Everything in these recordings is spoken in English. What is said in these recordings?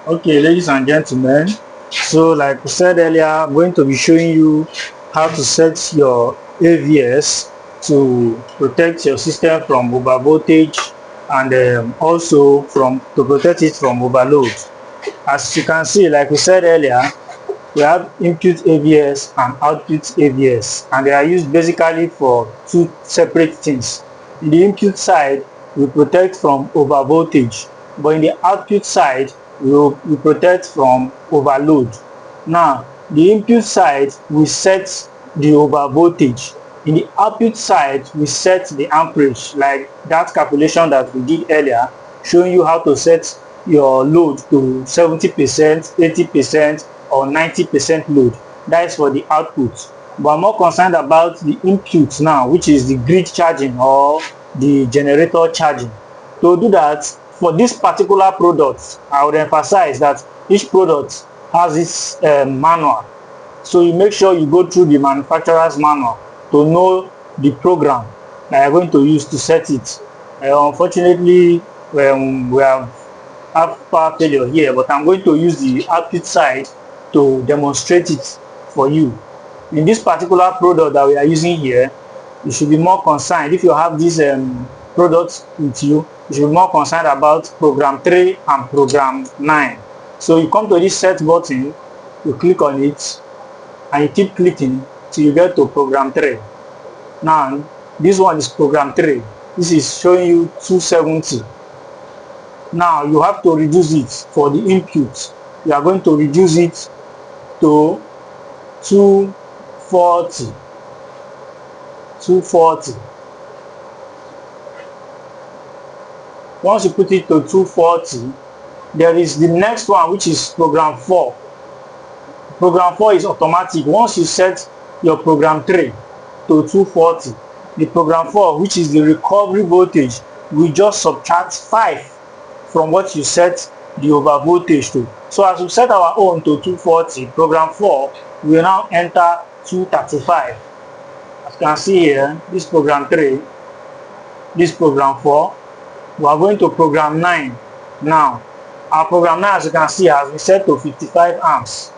Okay, ladies and gentlemen. So, like we said earlier, I'm going to be showing you how to set your AVS to protect your system from over voltage and also from to protect it from overload. As you can see, like we said earlier, we have input AVS and output AVS, and they are used basically for two separate things. In the input side, we protect from over voltage, but in the output side, we protect from overload. Now, the input side, we set the over voltage. In the output side, we set the amperage, like that calculation that we did earlier, showing you how to set your load to 70%, 80%, or 90% load. That is for the output. But I'm more concerned about the input now, which is the grid charging or the generator charging. To do that, for this particular product, I would emphasize that each product has its manual. So you make sure you go through the manufacturer's manual to know the program that you're going to use to set it. Unfortunately, we have power failure here, but I'm going to use the output side to demonstrate it for you. In this particular product that we are using here, you should be more concerned. If you have this product with you, you should be more concerned about program 3 and program 9. So you come to this set button, you click on it, and you keep clicking till you get to program 3. Now, this one is program 3. This is showing you 270. Now, you have to reduce it for the input. You are going to reduce it to 240. 240. Once you put it to 240, there is the next one, which is program 4. Program 4 is automatic. Once you set your program 3 to 240, the program 4, which is the recovery voltage, will just subtract 5 from what you set the over voltage to. So as we set our own to 240, program 4 will now enter 235. As you can see here, this program 3, this program 4, we are going to program 9 now. Our program 9, as you can see, has been set to 55 amps.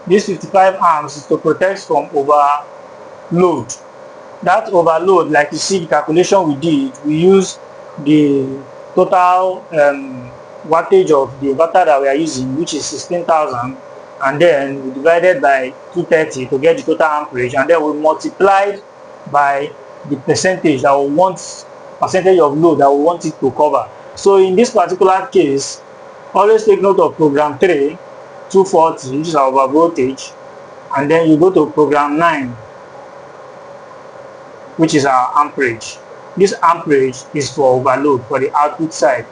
This 55 amps is to protect from overload. That overload, like you see the calculation we did, we use the total wattage of the inverter that we are using, which is 16,000, and then we divided by 230 to get the total amperage, and then we multiplied by the percentage that we want, percentage of load that we want it to cover. So in this particular case, always take note of program 3, 240, which is our over voltage, and then you go to program 9, which is our amperage. This amperage is for overload, for the output side.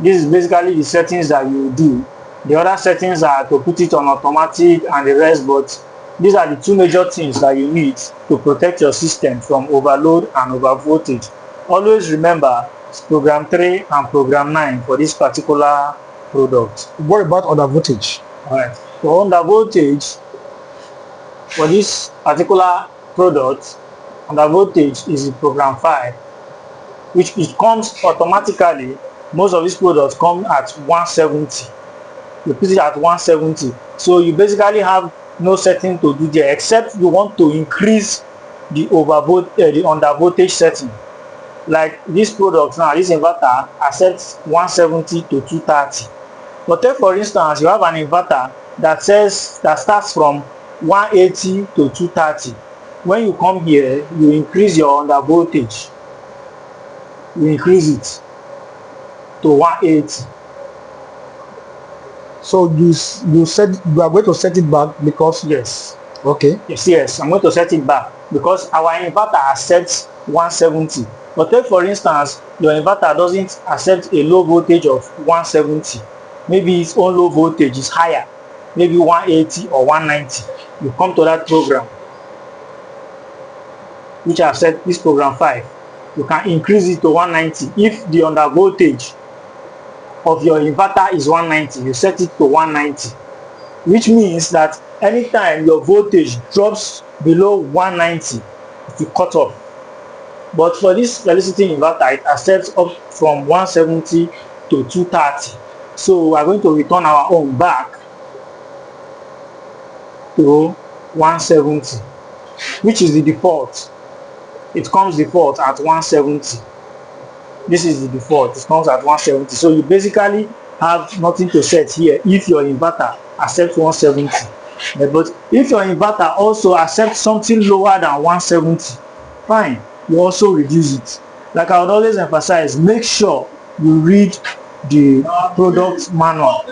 This is basically the settings that you do. The other settings are to put it on automatic and the rest, but these are the two major things that you need to protect your system from overload and over voltage. Always remember program 3 and program 9 for this particular product. What about under voltage? Alright, so under voltage, for this particular product, under voltage is in program 5, which it comes automatically. Most of these products come at 170. You put it at 170. So you basically have no setting to do there, except you want to increase the the under voltage setting. Like this product now, this inverter accepts 170 to 230. But take for instance, you have an inverter that starts from 180 to 230. When you come here, you increase your under voltage. You increase it to 180. So you said you are going to set it back because Yes. okay. Yes, I'm going to set it back because our inverter accepts 170. But take for instance, your inverter doesn't accept a low voltage of 170. Maybe its own low voltage is higher, maybe 180 or 190. You come to that program, which I set this program 5. You can increase it to 190. If the under voltage of your inverter is 190, you set it to 190, which means that anytime your voltage drops below 190, it will cut off. But for this electricity inverter, it accepts up from 170 to 230. So we are going to return our own back to 170, which is the default. It comes default at 170. This is the default. It comes at 170. So you basically have nothing to set here if your inverter accepts 170. But if your inverter also accepts something lower than 170, fine, you also reduce it. Like I would always emphasize, make sure you read the product manual.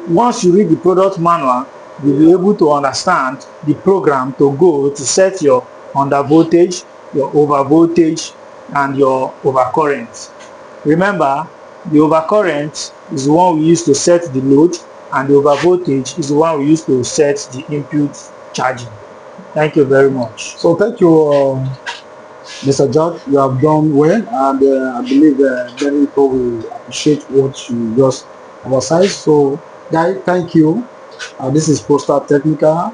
Once you read the product manual, you'll be able to understand the program to go to set your under voltage, your over voltage, and your overcurrent. Remember, the overcurrent is the one we use to set the load, and the over voltage is the one we use to set the input charging. Thank you very much. So thank you, Mr. George. You have done well, and I believe many people will appreciate what you just emphasized. So, guys, thank you. This is Poster Technica.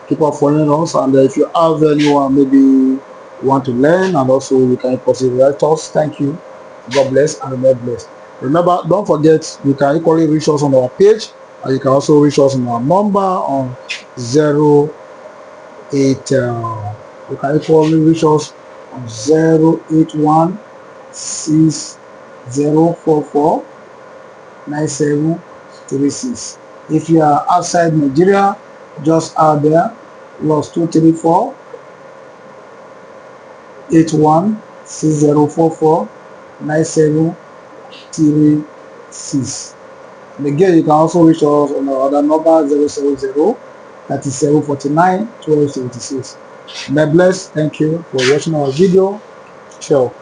Keep on following us, and if you have anyone maybe want to learn, and also you can possibly write us. Thank you. God bless and God bless. Remember, don't forget you can equally reach us on our page, and you can also reach us on our number on 08. You can equally reach us on 08160449736. If you are outside Nigeria, just out there, +234 816044 9736. And again, you can also reach us on our other number 070 3749 1276. May bless. Thank you for watching our video. Ciao.